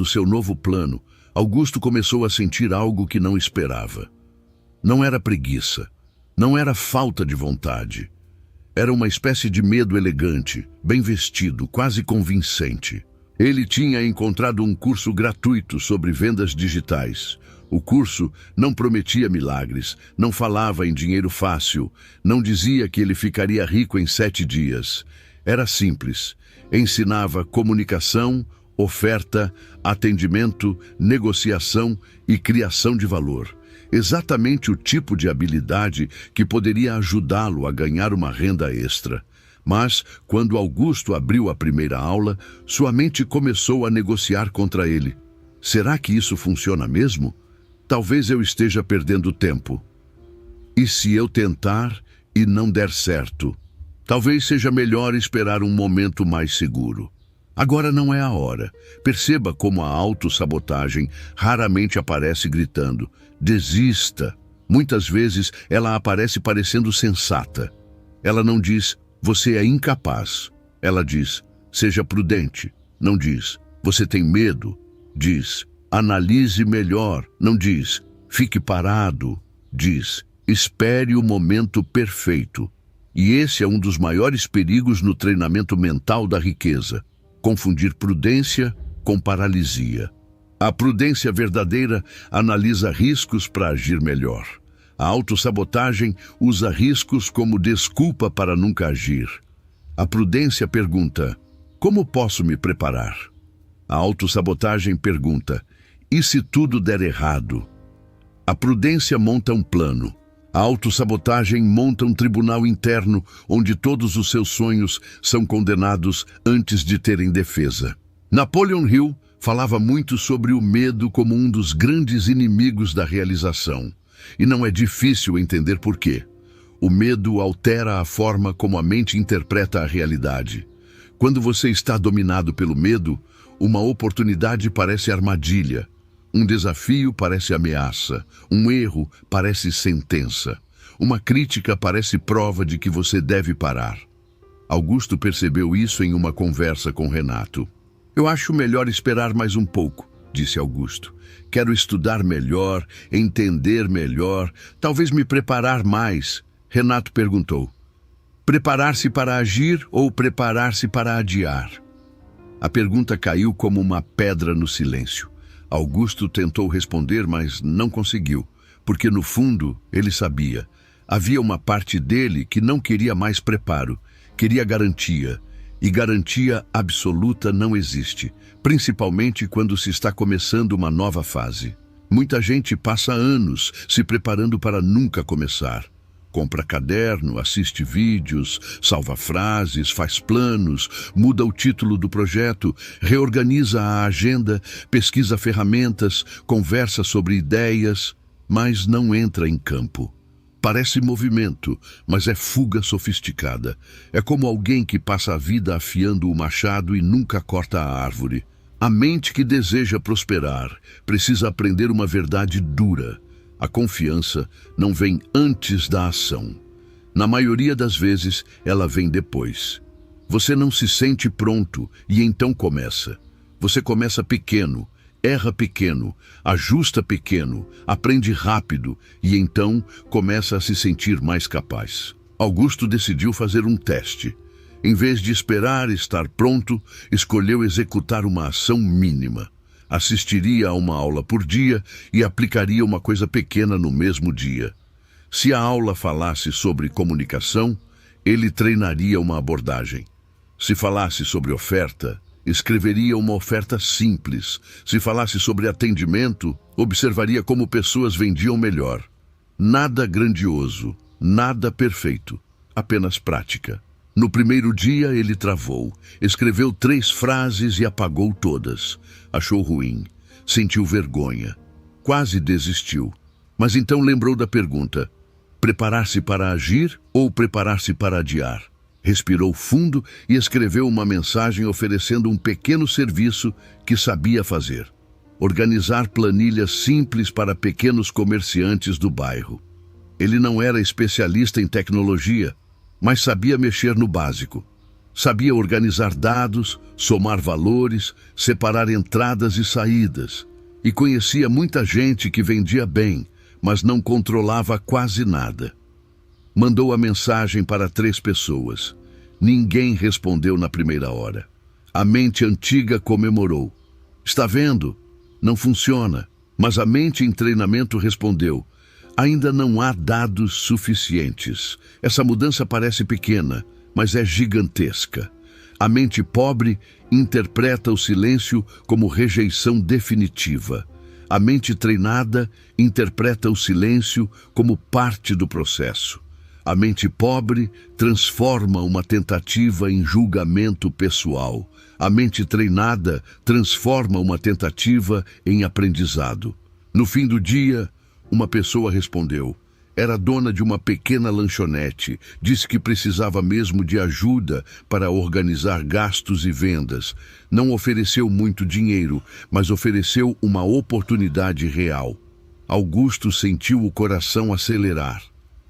do seu novo plano, Augusto começou a sentir algo que não esperava. Não era preguiça, não era falta de vontade. Era uma espécie de medo elegante, bem vestido, quase convincente. Ele tinha encontrado um curso gratuito sobre vendas digitais. O curso não prometia milagres, não falava em dinheiro fácil, não dizia que ele ficaria rico em 7 dias. Era simples. Ensinava comunicação, oferta, atendimento, negociação e criação de valor. Exatamente o tipo de habilidade que poderia ajudá-lo a ganhar uma renda extra. Mas, quando Augusto abriu a primeira aula, sua mente começou a negociar contra ele. Será que isso funciona mesmo? Talvez eu esteja perdendo tempo. E se eu tentar e não der certo? Talvez seja melhor esperar um momento mais seguro. Agora não é a hora. Perceba como a autossabotagem raramente aparece gritando: desista. Muitas vezes ela aparece parecendo sensata. Ela não diz: você é incapaz. Ela diz: seja prudente. Não diz: você tem medo. Diz: analise melhor. Não diz: fique parado. Diz: espere o momento perfeito. E esse é um dos maiores perigos no treinamento mental da riqueza: confundir prudência com paralisia. A prudência verdadeira analisa riscos para agir melhor. A autossabotagem usa riscos como desculpa para nunca agir. A prudência pergunta: como posso me preparar? A autossabotagem pergunta: e se tudo der errado? A prudência monta um plano. A autossabotagem monta um tribunal interno onde todos os seus sonhos são condenados antes de terem defesa. Napoleon Hill falava muito sobre o medo como um dos grandes inimigos da realização. E não é difícil entender por quê. O medo altera a forma como a mente interpreta a realidade. Quando você está dominado pelo medo, uma oportunidade parece armadilha. Um desafio parece ameaça, um erro parece sentença, uma crítica parece prova de que você deve parar. Augusto percebeu isso em uma conversa com Renato. Eu acho melhor esperar mais um pouco, disse Augusto. Quero estudar melhor, entender melhor, talvez me preparar mais. Renato perguntou: preparar-se para agir ou preparar-se para adiar? A pergunta caiu como uma pedra no silêncio. Augusto tentou responder, mas não conseguiu, porque no fundo ele sabia. Havia uma parte dele que não queria mais preparo, queria garantia. E garantia absoluta não existe, principalmente quando se está começando uma nova fase. Muita gente passa anos se preparando para nunca começar. Compra caderno, assiste vídeos, salva frases, faz planos, muda o título do projeto, reorganiza a agenda, pesquisa ferramentas, conversa sobre ideias, mas não entra em campo. Parece movimento, mas é fuga sofisticada. É como alguém que passa a vida afiando o machado e nunca corta a árvore. A mente que deseja prosperar precisa aprender uma verdade dura. A confiança não vem antes da ação. Na maioria das vezes, ela vem depois. Você não se sente pronto e então começa. Você começa pequeno, erra pequeno, ajusta pequeno, aprende rápido e então começa a se sentir mais capaz. Augusto decidiu fazer um teste. Em vez de esperar estar pronto, escolheu executar uma ação mínima. Assistiria a uma aula por dia e aplicaria uma coisa pequena no mesmo dia. Se a aula falasse sobre comunicação, ele treinaria uma abordagem. Se falasse sobre oferta, escreveria uma oferta simples. Se falasse sobre atendimento, observaria como pessoas vendiam melhor. Nada grandioso, nada perfeito, apenas prática. No primeiro dia ele travou, escreveu 3 frases e apagou todas. Achou ruim, sentiu vergonha, quase desistiu. Mas então lembrou da pergunta: preparar-se para agir ou preparar-se para adiar? Respirou fundo e escreveu uma mensagem oferecendo um pequeno serviço que sabia fazer: organizar planilhas simples para pequenos comerciantes do bairro. Ele não era especialista em tecnologia, mas sabia mexer no básico. Sabia organizar dados, somar valores, separar entradas e saídas. E conhecia muita gente que vendia bem, mas não controlava quase nada. Mandou a mensagem para 3 pessoas. Ninguém respondeu na primeira hora. A mente antiga comemorou. Está vendo? Não funciona. Mas a mente em treinamento respondeu. Ainda não há dados suficientes. Essa mudança parece pequena, mas é gigantesca. A mente pobre interpreta o silêncio como rejeição definitiva. A mente treinada interpreta o silêncio como parte do processo. A mente pobre transforma uma tentativa em julgamento pessoal. A mente treinada transforma uma tentativa em aprendizado. No fim do dia, uma pessoa respondeu. Era dona de uma pequena lanchonete. Disse que precisava mesmo de ajuda para organizar gastos e vendas. Não ofereceu muito dinheiro, mas ofereceu uma oportunidade real. Augusto sentiu o coração acelerar.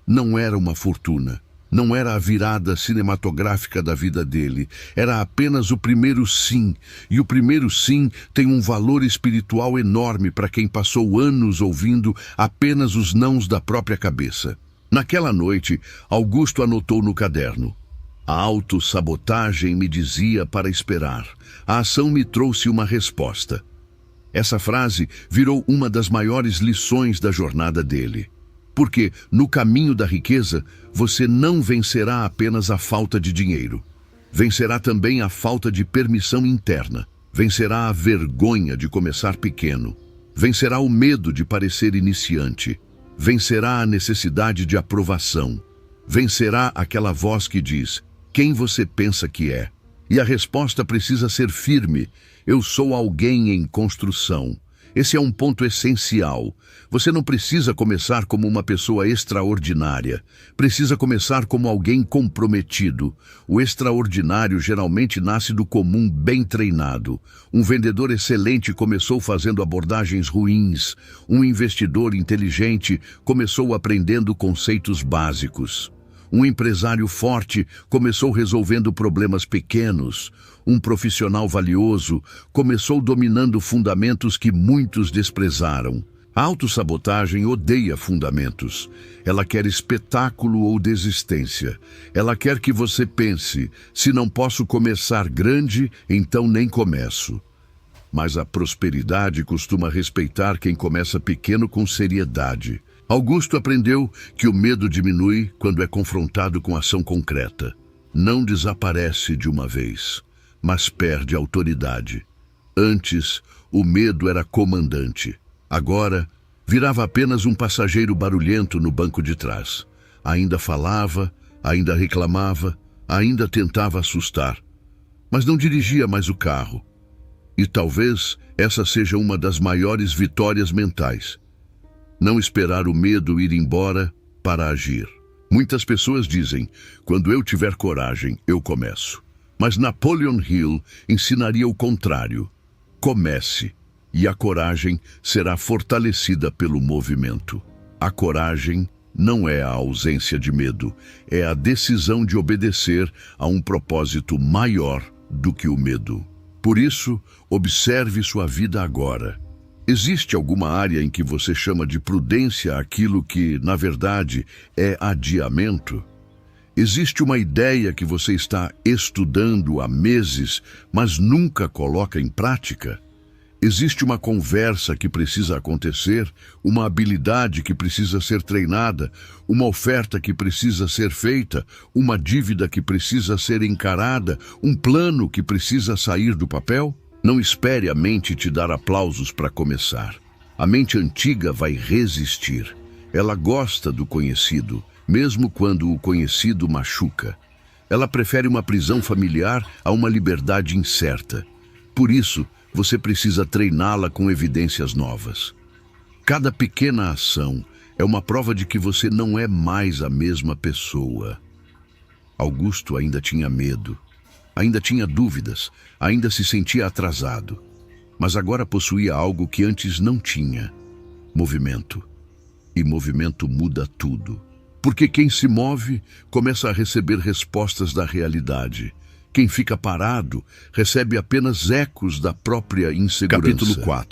Não era uma fortuna. Não era a virada cinematográfica da vida dele. Era apenas o primeiro sim. E o primeiro sim tem um valor espiritual enorme para quem passou anos ouvindo apenas os nãos da própria cabeça. Naquela noite, Augusto anotou no caderno. A autossabotagem me dizia para esperar. A ação me trouxe uma resposta. Essa frase virou uma das maiores lições da jornada dele. Porque, no caminho da riqueza, você não vencerá apenas a falta de dinheiro. Vencerá também a falta de permissão interna. Vencerá a vergonha de começar pequeno. Vencerá o medo de parecer iniciante. Vencerá a necessidade de aprovação. Vencerá aquela voz que diz, quem você pensa que é? E a resposta precisa ser firme. Eu sou alguém em construção. Esse é um ponto essencial. Você não precisa começar como uma pessoa extraordinária. Precisa começar como alguém comprometido. O extraordinário geralmente nasce do comum bem treinado. Um vendedor excelente começou fazendo abordagens ruins. Um investidor inteligente começou aprendendo conceitos básicos. Um empresário forte começou resolvendo problemas pequenos. Um profissional valioso começou dominando fundamentos que muitos desprezaram. A autossabotagem odeia fundamentos. Ela quer espetáculo ou desistência. Ela quer que você pense, se não posso começar grande, então nem começo. Mas a prosperidade costuma respeitar quem começa pequeno com seriedade. Augusto aprendeu que o medo diminui quando é confrontado com ação concreta. Não desaparece de uma vez, mas perde autoridade. Antes, o medo era comandante. Agora, virava apenas um passageiro barulhento no banco de trás. Ainda falava, ainda reclamava, ainda tentava assustar. Mas não dirigia mais o carro. E talvez essa seja uma das maiores vitórias mentais. Não esperar o medo ir embora para agir. Muitas pessoas dizem, quando eu tiver coragem, eu começo. Mas Napoleon Hill ensinaria o contrário. Comece, e a coragem será fortalecida pelo movimento. A coragem não é a ausência de medo, é a decisão de obedecer a um propósito maior do que o medo. Por isso, observe sua vida agora. Existe alguma área em que você chama de prudência aquilo que, na verdade, é adiamento? Existe uma ideia que você está estudando há meses, mas nunca coloca em prática? Existe uma conversa que precisa acontecer, uma habilidade que precisa ser treinada, uma oferta que precisa ser feita, uma dívida que precisa ser encarada, um plano que precisa sair do papel? Não espere a mente te dar aplausos para começar. A mente antiga vai resistir. Ela gosta do conhecido, mesmo quando o conhecido machuca. Ela prefere uma prisão familiar a uma liberdade incerta. Por isso, você precisa treiná-la com evidências novas. Cada pequena ação é uma prova de que você não é mais a mesma pessoa. Augusto ainda tinha medo. Ainda tinha dúvidas, ainda se sentia atrasado. Mas agora possuía algo que antes não tinha: movimento. E movimento muda tudo. Porque quem se move começa a receber respostas da realidade. Quem fica parado recebe apenas ecos da própria insegurança. Capítulo 4.